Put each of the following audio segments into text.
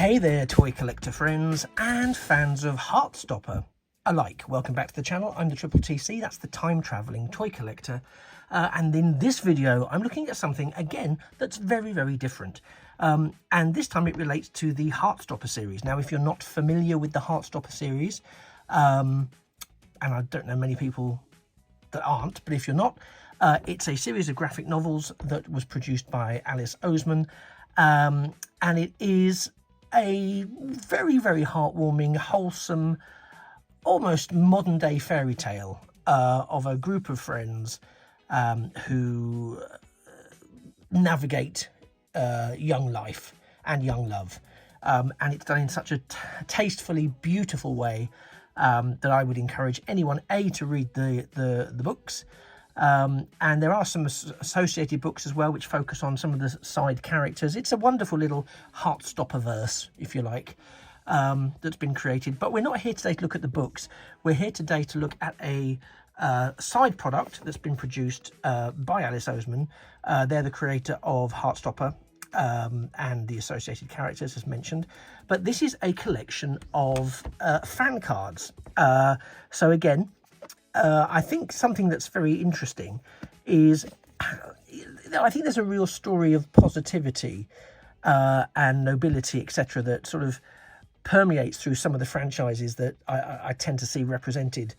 Hey there, toy collector friends and fans of Heartstopper alike. Welcome back to the channel. I'm the Triple TC, that's the time-travelling toy collector. And in this video, I'm looking at something, again, that's very, very different. And this time it relates to the Heartstopper series. Now, if you're not familiar with the Heartstopper series, and I don't know many people that aren't, but if you're not, it's a series of graphic novels that was produced by Alice Oseman. And it is a very, very heartwarming, wholesome, almost modern day fairy tale of a group of friends who navigate young life and young love. And it's done in such a tastefully beautiful way that I would encourage anyone, to read the books. And there are some associated books as well which focus on some of the side characters. It's a wonderful little Heartstopper verse, if you like, that's been created. But we're not here today to look at the books. We're here today to look at a side product that's been produced by Alice Oseman. They're the creator of Heartstopper and the associated characters, as mentioned. But this is a collection of fan cards. So again, I think something that's very interesting is, I think there's a real story of positivity and nobility, etc., that sort of permeates through some of the franchises that I tend to see represented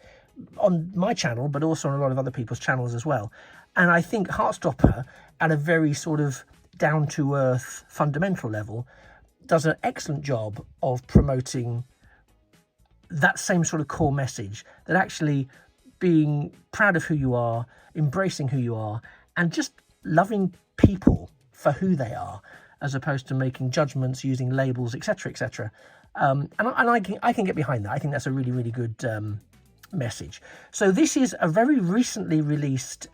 on my channel, but also on a lot of other people's channels as well. And I think Heartstopper, at a very sort of down-to-earth fundamental level, does an excellent job of promoting that same sort of core message, that actually being proud of who you are, embracing who you are, and just loving people for who they are, as opposed to making judgments using labels, etc., etc. And I can get behind that. I think that's a really, really good message. So this is a very recently released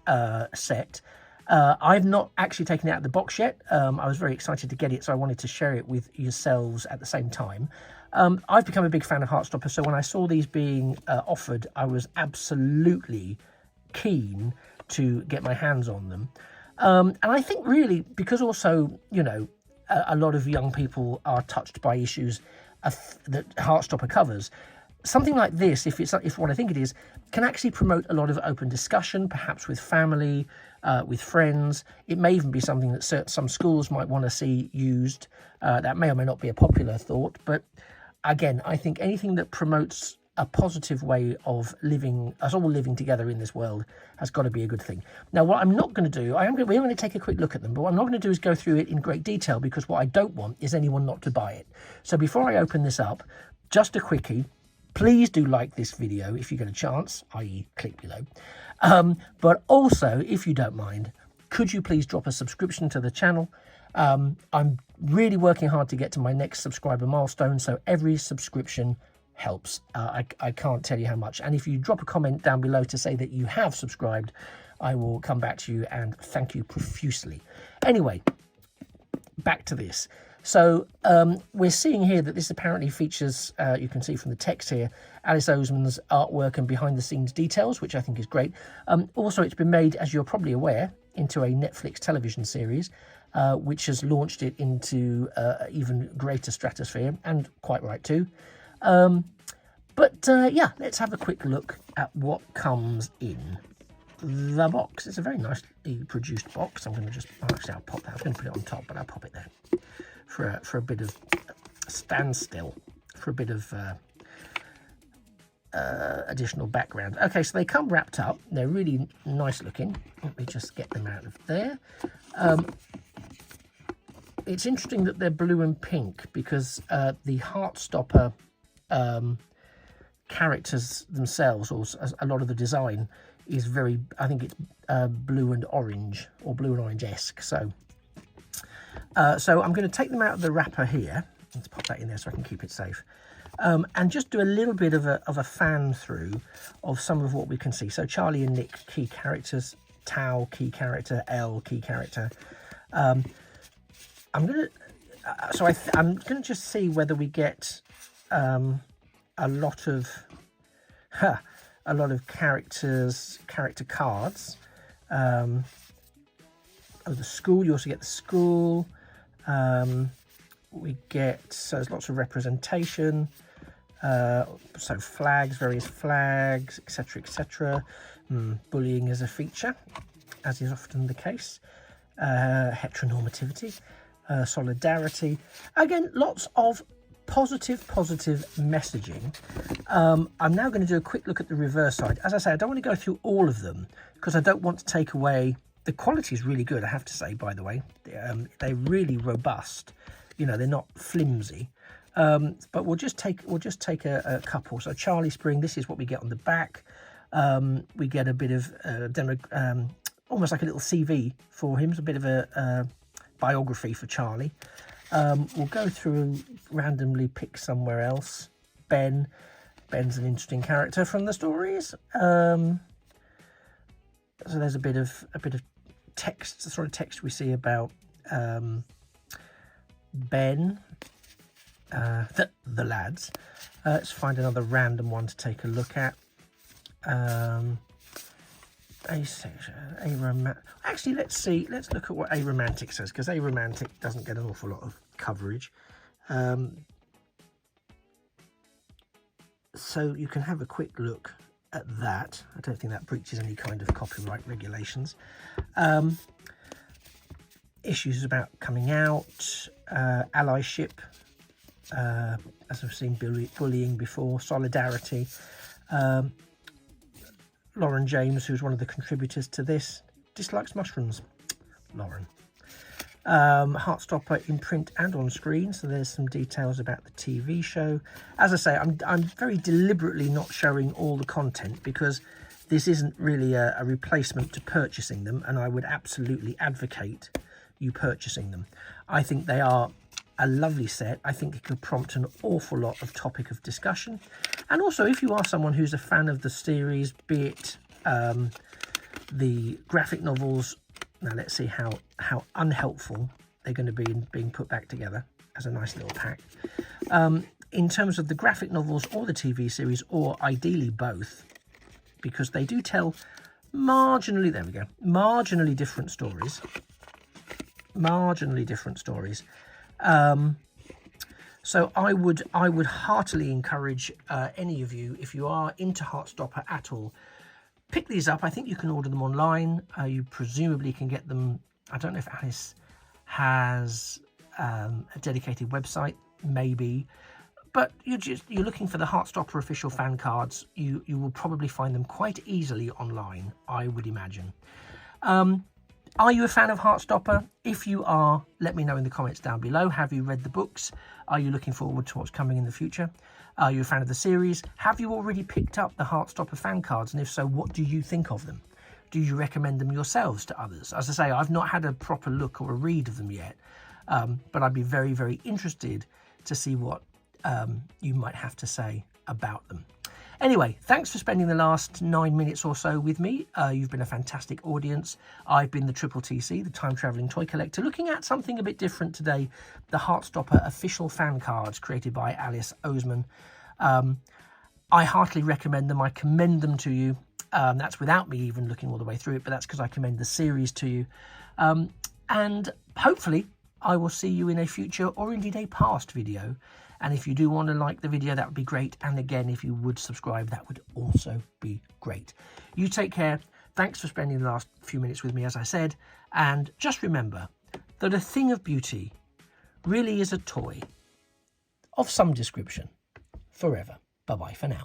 set. I've not actually taken it out of the box yet. I was very excited to get it, so I wanted to share it with yourselves at the same time. I've become a big fan of Heartstopper, so when I saw these being offered, I was absolutely keen to get my hands on them. And I think really, because also, you know, a lot of young people are touched by issues that Heartstopper covers, something like this, if what I think it is, can actually promote a lot of open discussion, perhaps with family, with friends. It may even be something that some schools might want to see used. That may or may not be a popular thought, but again, I think anything that promotes a positive way of living, us all living together in this world, has got to be a good thing. Now, what I'm not going to do, we're going to take a quick look at them, but what I'm not going to do is go through it in great detail, because what I don't want is anyone not to buy it. So before I open this up, just a quickie, please do like this video if you get a chance, i.e. click below. But also, if you don't mind, could you please drop a subscription to the channel? I'm really working hard to get to my next subscriber milestone, so every subscription helps. I can't tell you how much. And if you drop a comment down below to say that you have subscribed, I will come back to you and thank you profusely. Anyway, back to this. So we're seeing here that this apparently features, you can see from the text here, Alice Oseman's artwork and behind-the-scenes details, which I think is great. Also, it's been made, as you're probably aware, into a Netflix television series, which has launched it into even greater stratosphere, and quite right too. Yeah, let's have a quick look at what comes in the box. It's a very nicely produced box. I'm going to just, actually I'll pop that. I was going to put it on top, but I'll pop it there for a bit of standstill, for a bit of additional background. Okay, so they come wrapped up. They're really nice looking. Let me just get them out of there. It's interesting that they're blue and pink, because the Heartstopper characters themselves, or a lot of the design, is very, I think it's blue and orange, or blue and orange-esque. So I'm going to take them out of the wrapper here. Let's pop that in there so I can keep it safe. And just do a little bit of a fan through of some of what we can see. So Charlie and Nick, key characters. Tao, key character. Elle, key character. I'm going to just see whether we get a lot of character cards. Oh, the school, you also get the school. we get, so there's lots of representation, so flags, various flags, etc, etc. Bullying is a feature, as is often the case. Heteronormativity, solidarity, again, lots of positive messaging. I'm now going to do a quick look at the reverse side. As I say, I don't want to go through all of them because I don't want to take away. The quality is really good, I have to say, by the way. They're really robust, you know, they're not flimsy. But we'll just take a couple. So Charlie Spring, this is what we get on the back. We get a bit of almost like a little CV for him. It's a bit of a biography for Charlie. We'll go through, randomly pick somewhere else. Ben's an interesting character from the stories. So there's a bit of text, the sort of text we see about Ben, the lads. Let's find another random one to take a look at. Actually, let's look at what Aromantic says, because Aromantic doesn't get an awful lot of coverage. So you can have a quick look at that. I don't think that breaches any kind of copyright regulations. Issues about coming out, allyship, as we've seen bullying before, solidarity. Lauren James, who's one of the contributors to this, dislikes mushrooms. Lauren. Heartstopper in print and on screen, so there's some details about the TV show. As I say, I'm very deliberately not showing all the content because this isn't really a replacement to purchasing them, and I would absolutely advocate you purchasing them. I think they are a lovely set. I think it could prompt an awful lot of topic of discussion, and also if you are someone who's a fan of the series, be it the graphic novels. Now let's see how unhelpful they're going to be in being put back together as a nice little pack. In terms of the graphic novels or the TV series, or ideally both, because they do tell marginally different stories. So I would heartily encourage any of you, if you are into Heartstopper at all, pick these up. I think you can order them online. You presumably can get them. I don't know if Alice has a dedicated website, maybe, but you're looking for the Heartstopper official fan cards. You will probably find them quite easily online, I would imagine. Are you a fan of Heartstopper? If you are, let me know in the comments down below. Have you read the books? Are you looking forward to what's coming in the future? Are you a fan of the series? Have you already picked up the Heartstopper fan cards? And if so, what do you think of them? Do you recommend them yourselves to others? As I say, I've not had a proper look or a read of them yet, but I'd be very, very interested to see what you might have to say about them. Anyway, thanks for spending the last 9 minutes or so with me. You've been a fantastic audience. I've been the Triple TC, the Time Travelling Toy Collector, looking at something a bit different today, the Heartstopper official fan cards created by Alice Oseman. I heartily recommend them. I commend them to you. That's without me even looking all the way through it, but that's because I commend the series to you. And hopefully I will see you in a future or indeed a past video. And if you do want to like the video, that would be great. And again, if you would subscribe, that would also be great. You take care. Thanks for spending the last few minutes with me, as I said. And just remember that a thing of beauty really is a toy of some description forever. Bye-bye for now.